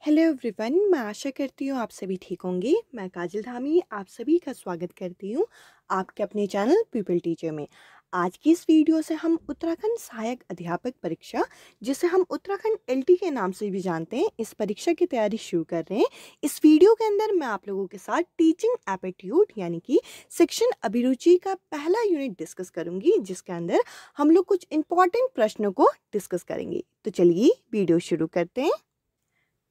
Hello everyone, मैं आशा करती हूँ आप सभी ठीक होंगे। मैं काजल धामी आप सभी का स्वागत करती हूँ आपके अपने चैनल पीपल टीचर में। आज की इस वीडियो से हम उत्तराखंड सहायक अध्यापक परीक्षा, जिसे हम उत्तराखंड एलटी के नाम से भी जानते हैं, इस परीक्षा की तैयारी शुरू कर रहे हैं। इस वीडियो के अंदर मैं आप लोगों के साथ टीचिंग एप्टीट्यूड यानी कि शिक्षण अभिरुचि का पहला यूनिट डिस्कस करूंगी, जिसके अंदर हम लोग कुछ इंपॉर्टेंट प्रश्नों को डिस्कस करेंगे। तो चलिए वीडियो शुरू करते हैं।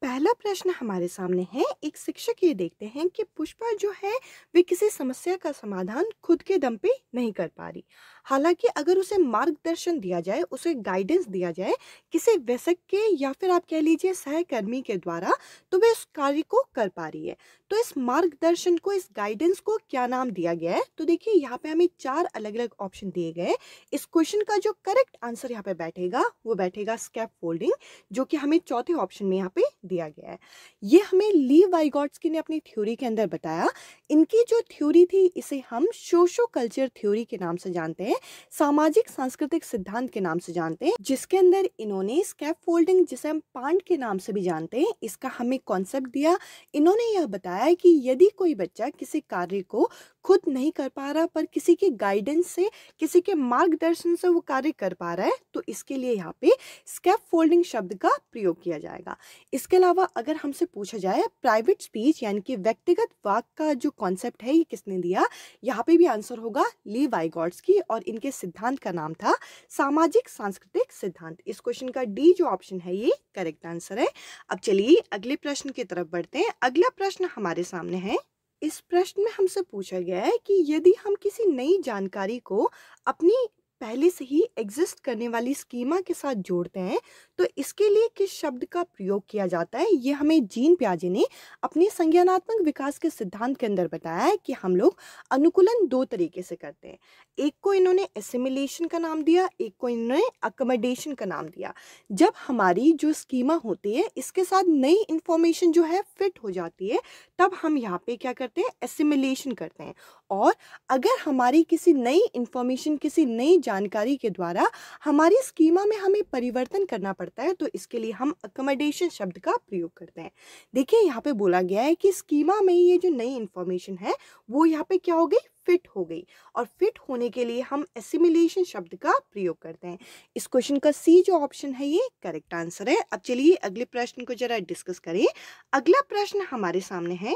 पहला प्रश्न हमारे सामने है। एक शिक्षक ये देखते हैं कि पुष्पा जो है वे किसी समस्या का समाधान खुद के दम पे नहीं कर पा रही। हालांकि अगर उसे मार्गदर्शन दिया जाए, उसे गाइडेंस दिया जाए किसी वयस्क के या फिर आप कह लीजिए सहकर्मी के द्वारा, तो वे उस कार्य को कर पा रही है। तो इस मार्गदर्शन को, इस गाइडेंस को क्या नाम दिया गया है? तो देखिए यहाँ पे हमें 4 अलग अलग ऑप्शन दिए गए। इस क्वेश्चन का जो करेक्ट आंसर यहाँ पे बैठेगा वो बैठेगा स्कैप फोल्डिंग, जो कि हमें चौथे ऑप्शन में यहाँ पे दिया गया है। ये हमें ली वाइगॉट्स्की ने अपनी थ्योरी के अंदर बताया। इनकी जो थ्योरी थी इसे हम सोशो कल्चर थ्योरी के नाम से जानते हैं, सामाजिक सांस्कृतिक सिद्धांत के नाम से जानते हैं, जिसके अंदर इन्होंने स्कैप फोल्डिंग, जिसे हम पांड के नाम से भी जानते हैं, इसका हमें कॉन्सेप्ट दिया। इन्होंने यह बताया कि यदि कोई बच्चा किसी कार्य को खुद नहीं कर पा रहा पर किसी के गाइडेंस से, किसी के मार्गदर्शन से वो कार्य कर पा रहा है, तो इसके लिए यहाँ पे स्कैप फोल्डिंग शब्द का प्रयोग किया जाएगा। इसके अलावा अगर हमसे पूछा जाए प्राइवेट स्पीच यानी कि व्यक्तिगत वाक का जो कॉन्सेप्ट है ये किसने दिया, यहाँ पे भी आंसर होगा ली वाइगॉट्स्की, और इनके सिद्धांत का नाम था सामाजिक सांस्कृतिक सिद्धांत। इस क्वेश्चन का डी जो ऑप्शन है ये करेक्ट आंसर है। अब चलिए अगले प्रश्न की तरफ बढ़ते हैं। अगला प्रश्न हमारे सामने है। इस प्रश्न में हमसे पूछा गया है कि यदि हम किसी नई जानकारी को अपनी पहले से ही एग्जिस्ट करने वाली स्कीमा के साथ जोड़ते हैं, तो इसके लिए किस शब्द का प्रयोग किया जाता है? ये हमें जीन पियाजे ने अपने संज्ञानात्मक विकास के सिद्धांत के अंदर बताया है कि हम लोग अनुकूलन 2 तरीके से करते हैं। एक को इन्होंने एसिमिलेशन का नाम दिया, एक को इन्होंने अकोमोडेशन का नाम दिया। जब हमारी जो स्कीमा होती है इसके साथ नई इंफॉर्मेशन जो है फिट हो जाती है, तब हम यहाँ पे क्या करते हैं? एसिमिलेशन करते हैं। और अगर हमारी किसी नई इंफॉर्मेशन, किसी नई जानकारी के द्वारा हमारी स्कीमा में हमें परिवर्तन करना पड़ता है, तो इसके लिए हम अकोमोडेशन शब्द का प्रयोग करते हैं। देखिए यहाँ पे बोला गया है कि स्कीमा में ये जो नई इंफॉर्मेशन है वो यहाँ पे क्या हो गई? फिट हो गई। और फिट होने के लिए हम एसिमिलेशन शब्द का प्रयोग करते हैं। इस क्वेश्चन का सी जो ऑप्शन है ये करेक्ट आंसर है। अब चलिए अगले प्रश्न को जरा डिस्कस करें। अगला प्रश्न हमारे सामने है।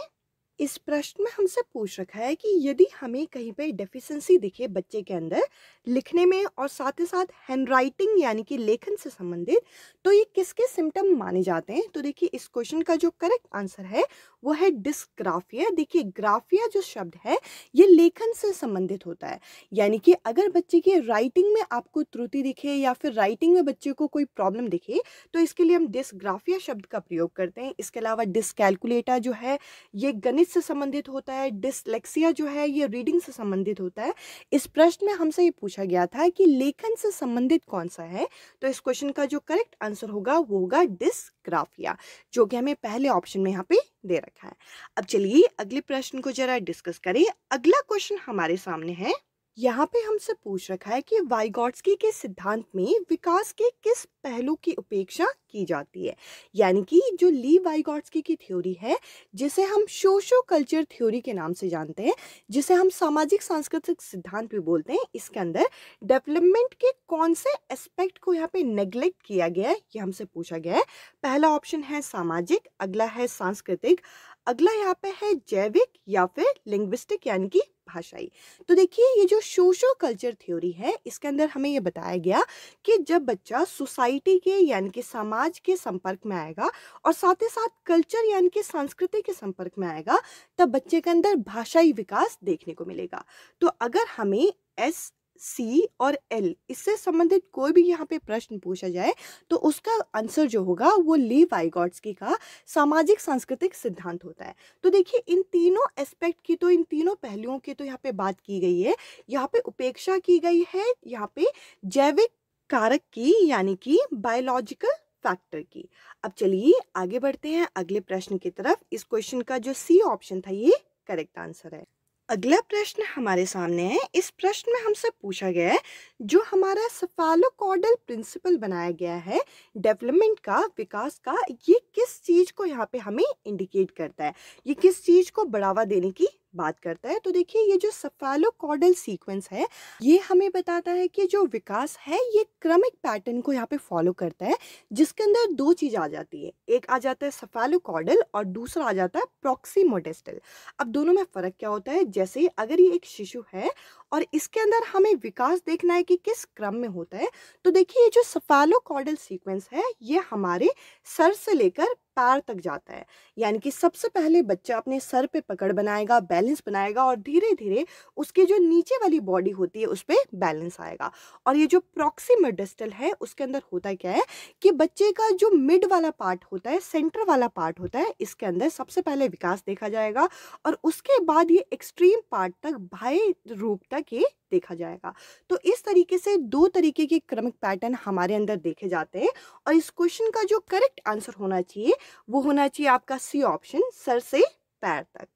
इस प्रश्न में हमसे पूछ रखा है कि यदि हमें कहीं पे डेफिशिएंसी दिखे बच्चे के अंदर लिखने में और साथ ही साथ हैंडराइटिंग यानी कि लेखन से संबंधित, तो ये किसके सिम्टम माने जाते हैं? तो देखिए इस क्वेश्चन का जो करेक्ट आंसर है वो है डिस्ग्राफिया। देखिए ग्राफिया जो शब्द है ये लेखन से संबंधित होता है, यानी कि अगर बच्चे की राइटिंग में आपको त्रुटि दिखे या फिर राइटिंग में बच्चे को कोई प्रॉब्लम दिखे, तो इसके लिए हम डिस्ग्राफिया शब्द का प्रयोग करते हैं। इसके अलावा डिसकैलकुलेटा जो है ये गणित से संबंधित होता है, डिसलेक्सिया जो है ये रीडिंग से संबंधित होता है। इस प्रश्न में हमसे ये पूछा गया था कि लेखन से संबंधित कौन सा है, तो इस क्वेश्चन का जो करेक्ट आंसर होगा वो होगा डिस्ग्राफिया, जो कि हमें पहले ऑप्शन में यहाँ पे दे रखा है। अब चलिए अगले प्रश्न को जरा डिस्कस करें। अगला क्वेश्चन हमारे सामने है। यहाँ पे हमसे पूछ रखा है कि वाइगॉट्स्की के सिद्धांत में विकास के किस पहलू की उपेक्षा की जाती है? यानी कि जो ली वाइगॉट्स्की की थ्योरी है, जिसे हम सोशो कल्चर थ्योरी के नाम से जानते हैं, जिसे हम सामाजिक सांस्कृतिक सिद्धांत भी बोलते हैं, इसके अंदर डेवलपमेंट के कौन से एस्पेक्ट को यहाँ पे नेग्लेक्ट किया गया है, ये हमसे पूछा गया है। पहला ऑप्शन है सामाजिक, अगला है सांस्कृतिक, अगला यहाँ पे है जैविक, या फिर लिंग्विस्टिक यानी कि भाषाई। तो देखिए ये जो सोशो कल्चर थ्योरी है इसके अंदर हमें ये बताया गया कि जब बच्चा सोसाइटी के यानी कि समाज के संपर्क में आएगा और साथ ही साथ कल्चर यानी कि संस्कृति के संपर्क में आएगा, तब बच्चे के अंदर भाषाई विकास देखने को मिलेगा। तो अगर हमें एस, सी और एल इससे संबंधित कोई भी यहाँ पे प्रश्न पूछा जाए, तो उसका आंसर जो होगा वो ली वाइगॉट्स्की का सामाजिक सांस्कृतिक सिद्धांत होता है। तो देखिए इन तीनों एस्पेक्ट की, तो इन तीनों पहलुओं की तो यहाँ पे बात की गई है, यहाँ पे उपेक्षा की गई है यहाँ पे जैविक कारक की यानी कि बायोलॉजिकल फैक्टर की। अब चलिए आगे बढ़ते हैं अगले प्रश्न की तरफ। इस क्वेश्चन का जो सी ऑप्शन था ये करेक्ट आंसर है। अगला प्रश्न हमारे सामने है। इस प्रश्न में हमसे पूछा गया है जो हमारा सेफालोकॉर्डल प्रिंसिपल बनाया गया है डेवलपमेंट का, विकास का, ये किस चीज़ को यहाँ पे हमें इंडिकेट करता है, ये किस चीज़ को बढ़ावा देने की बात करता है। तो देखिए ये जो सेफालोकॉर्डल सीक्वेंस है ये हमें बताता है कि जो विकास है ये क्रमिक पैटर्न को यहाँ पे फॉलो करता है, जिसके अंदर दो चीज़ आ जाती है, एक आ जाता है सेफालोकॉर्डल और दूसरा आ जाता है प्रॉक्सिमोडिस्टल। अब दोनों में फ़र्क क्या होता है, जैसे अगर ये एक शिशु है और इसके अंदर हमें विकास देखना है कि किस क्रम में होता है, तो देखिए ये जो सेफालोकॉर्डल सीक्वेंस है ये हमारे सर से लेकर पैर तक जाता है। यानी कि सबसे पहले बच्चा अपने सर पे पकड़ बनाएगा, बैलेंस बनाएगा और धीरे धीरे उसकी जो नीचे वाली बॉडी होती है उस पर बैलेंस आएगा। और ये जो प्रॉक्सिमोडिस्टल है उसके अंदर होता क्या है कि बच्चे का जो मिड वाला पार्ट होता है, सेंटर वाला पार्ट होता है, इसके अंदर सबसे पहले विकास देखा जाएगा और उसके बाद ये एक्सट्रीम पार्ट तक, बाह्य रूप तक ये देखा जाएगा। तो इस तरीके से दो तरीके के क्रमिक पैटर्न हमारे अंदर देखे जाते हैं और इस क्वेश्चन का जो करेक्ट आंसर होना चाहिए वो होना चाहिए आपका सी ऑप्शन, सर से पैर तक,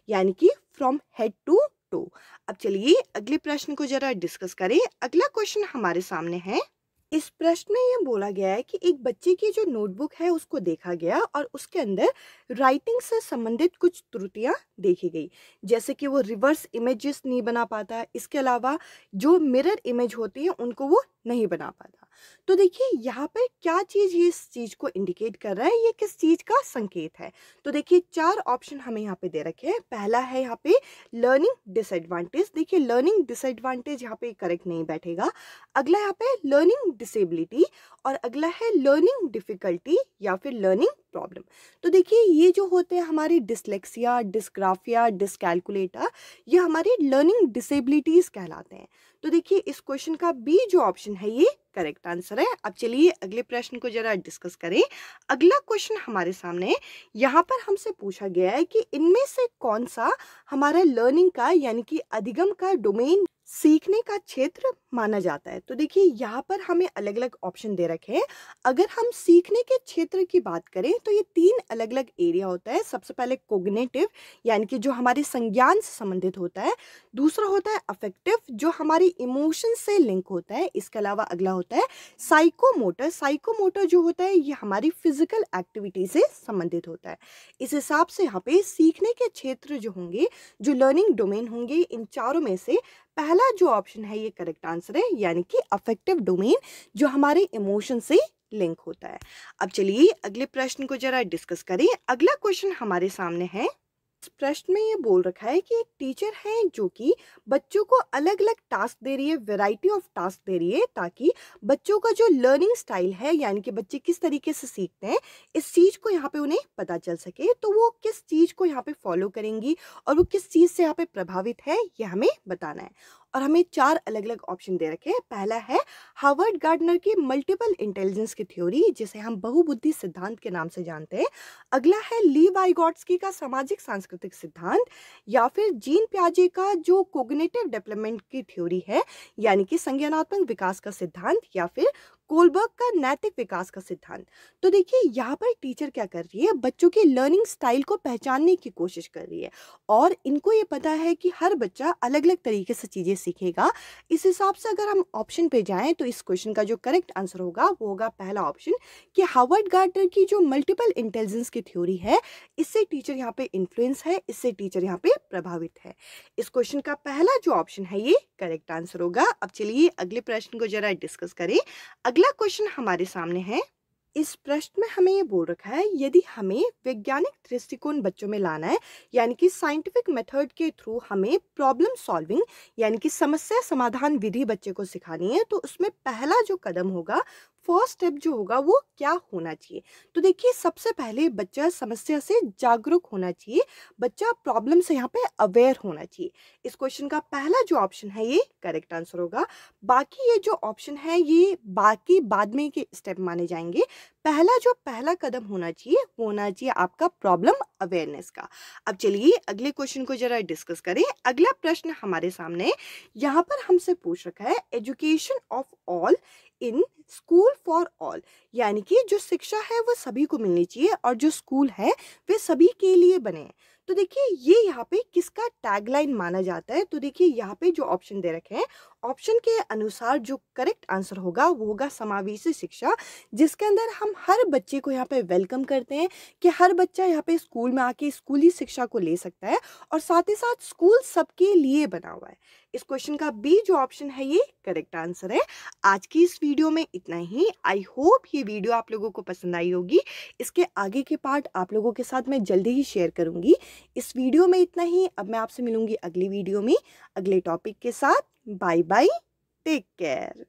यानी कि फ्रॉम हेड टू टो। अब चलिए अगले प्रश्न को जरा डिस्कस करें। अगला क्वेश्चन हमारे सामने है। इस प्रश्न में यह बोला गया है कि एक बच्चे की जो नोटबुक है उसको देखा गया और उसके अंदर राइटिंग से संबंधित कुछ त्रुटियां देखी गई, जैसे कि वो रिवर्स इमेजेस नहीं बना पाता, इसके अलावा जो मिरर इमेज होती है उनको वो नहीं बना पाता। तो देखिए यहाँ पर क्या चीज़ ये इस चीज़ को इंडिकेट कर रहा है, ये किस चीज़ का संकेत है। तो देखिए चार ऑप्शन हमें यहाँ पे दे रखे हैं। पहला है यहाँ पे लर्निंग डिसएडवांटेज। देखिए लर्निंग डिसएडवांटेज यहाँ पे करेक्ट नहीं बैठेगा। अगला यहाँ पे लर्निंग डिसेबिलिटी और अगला है लर्निंग डिफिकल्टी या फिर लर्निंग प्रॉब्लम। तो देखिए ये जो होते हैं हमारी डिसलेक्सिया, डिस्ग्राफिया, डिसकैलकुलेटा, ये हमारी लर्निंग डिसेबिलिटीज कहलाते हैं। तो देखिए इस क्वेश्चन का बी जो ऑप्शन है ये करेक्ट आंसर है। अब चलिए अगले प्रश्न को जरा डिस्कस करें। अगला क्वेश्चन हमारे सामने, यहाँ पर हमसे पूछा गया है कि इनमें से कौन सा हमारा लर्निंग का यानी कि अधिगम का डोमेन, सीखने का क्षेत्र माना जाता है। तो देखिए यहाँ पर हमें अलग अलग ऑप्शन दे रखे हैं। अगर हम सीखने के क्षेत्र की बात करें तो ये तीन अलग अलग एरिया होता है। सबसे पहले कोग्निटिव यानी कि जो हमारे संज्ञान से संबंधित होता है, दूसरा होता है अफेक्टिव जो हमारी इमोशन से लिंक होता है, इसके अलावा अगला होता है साइकोमोटर। साइकोमोटर जो होता है ये हमारी फिजिकल एक्टिविटी से संबंधित होता है। इस हिसाब से यहाँ पे सीखने के क्षेत्र जो होंगे, जो लर्निंग डोमेन होंगे, इन चारों में से पहला जो ऑप्शन है ये करेक्ट आंसर है, यानी कि अफेक्टिव डोमेन जो हमारे इमोशन से लिंक होता है। अब चलिए अगले प्रश्न को जरा डिस्कस करें। अगला क्वेश्चन हमारे सामने है। इस प्रश्न में ये बोल रखा है कि एक टीचर है जो कि बच्चों को अलग अलग टास्क दे रही है, वैरायटी ऑफ टास्क दे रही है, ताकि बच्चों का जो लर्निंग स्टाइल है यानी कि बच्चे किस तरीके से सीखते हैं इस चीज़ को यहाँ पे उन्हें पता चल सके। तो वो किस चीज़ को यहाँ पे फॉलो करेंगी और वो किस चीज़ से यहाँ पे प्रभावित है ये हमें बताना है। और हमें चार अलग अलग ऑप्शन दे रखे हैं। पहला है हार्वर्ड गार्डनर की मल्टीपल इंटेलिजेंस की थ्योरी, जिसे हम बहुबुद्धि सिद्धांत के नाम से जानते हैं। अगला है ली वाइगॉट्स्की का सामाजिक सांस्कृतिक सिद्धांत, या फिर जीन पियाजे का जो कोग्निटिव डेवलपमेंट की थ्योरी है यानी कि संज्ञानात्मक विकास का सिद्धांत, या फिर कोलबर्ग का नैतिक विकास का सिद्धांत। तो देखिए यहाँ पर टीचर क्या कर रही है, बच्चों की लर्निंग स्टाइल को पहचानने की कोशिश कर रही है और इनको ये पता है कि हर बच्चा अलग अलग तरीके से चीज़ें सीखेगा। इस हिसाब से अगर हम ऑप्शन पे जाएं तो इस क्वेश्चन का जो करेक्ट आंसर होगा वो होगा पहला ऑप्शन, कि हार्वर्ड गार्डनर की जो मल्टीपल इंटेलिजेंस की थ्योरी है इससे टीचर यहाँ पे इन्फ्लुएंस है, इससे टीचर यहाँ पे प्रभावित है। इस क्वेश्चन का पहला जो ऑप्शन है ये करेक्ट आंसर होगा। अब चलिए अगले प्रश्न को जरा डिस्कस करें। अगला क्वेश्चन हमारे सामने है। इस प्रश्न में हमें ये बोल रखा है, यदि हमें वैज्ञानिक दृष्टिकोण बच्चों में लाना है यानी कि साइंटिफिक मेथड के थ्रू हमें प्रॉब्लम सॉल्विंग यानी कि समस्या समाधान विधि बच्चे को सिखानी है, तो उसमें पहला जो कदम होगा, फर्स्ट स्टेप जो होगा वो क्या होना चाहिए। तो देखिए सबसे पहले बच्चा समस्या से जागरूक होना चाहिए, बच्चा प्रॉब्लम से यहाँ पे अवेयर होना चाहिए। इस क्वेश्चन का पहला जो ऑप्शन है ये करेक्ट आंसर होगा। बाकी ये जो ऑप्शन है ये बाकी बाद में के स्टेप माने जाएंगे। पहला कदम होना चाहिए वो होना चाहिए आपका प्रॉब्लम अवेयरनेस का। अब चलिए अगले क्वेश्चन को जरा डिस्कस करें। अगला प्रश्न हमारे सामने यहाँ पर हमसे पूछ रखा है, education of all in school for all, यानी कि जो शिक्षा है वो सभी को मिलनी चाहिए और जो स्कूल है वे सभी के लिए बने हैं। तो देखिए ये यहाँ पे किसका टैगलाइन माना जाता है। तो देखिए यहाँ पे जो ऑप्शन दे रखे हैं, ऑप्शन के अनुसार जो करेक्ट आंसर होगा वो होगा समावेशी शिक्षा, जिसके अंदर हम हर बच्चे को यहाँ पे वेलकम करते हैं कि हर बच्चा यहाँ पे स्कूल में आके स्कूली शिक्षा को ले सकता है और साथ ही साथ स्कूल सबके लिए बना हुआ है। इस क्वेश्चन का बी जो ऑप्शन है ये करेक्ट आंसर है। आज की इस वीडियो में इतना ही। आई होप ये वीडियो आप लोगों को पसंद आई होगी। इसके आगे के पार्ट आप लोगों के साथ मैं जल्दी ही शेयर करूंगी। इस वीडियो में इतना ही। अब मैं आपसे मिलूंगी अगली वीडियो में अगले टॉपिक के साथ। Bye bye, take care.